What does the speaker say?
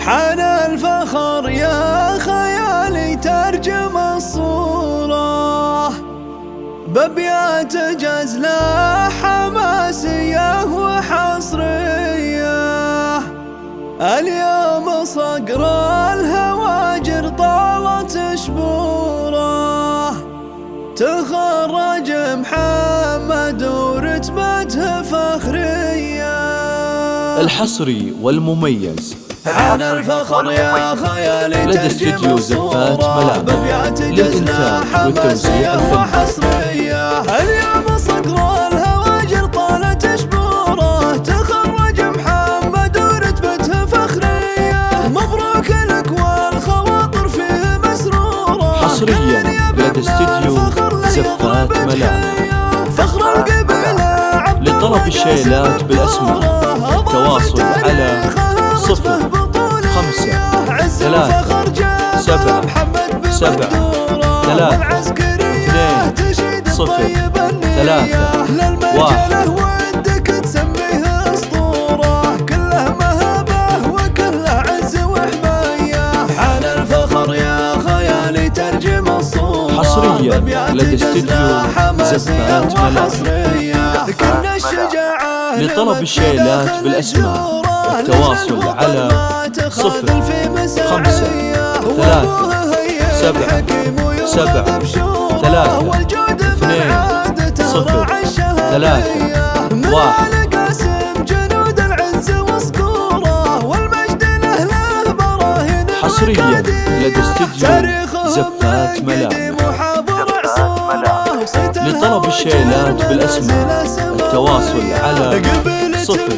حان الفخر يا خيالي ترجم الصورة بأبيات جزلة حماسية وحصرية. اليوم صقر الهواجر طالت شبوره تخرج محمد ورتبته فخرية. الحصري والمميز حان الفخر يا خيالي لدى استديو زفات ملامح للإنتاج والتوزيع الفني. اليوم صقر الهواجر طالت شبوره تخرج محمد ورتبته فخرية. مبروك لك والخواطر فيه مسرورة. حصريا لدى استديو زفات ملامح. فخر القبيلة لطلب الشيلات بالأسماء التواصل على 0 ودك تسميه اسطورة كله مهابة وكله عز وحماية. حان الفخر يا خيالي ترجم الصورة حصريا لدى استديو زفات ملامح. لطلب الشيلات بالأسماء التواصل على 0 جنود العز وصقوره والمجد له براهين. حصريا لدى استديو زفات ملامح. لطلب الشيلات بالأسماء التواصل على 0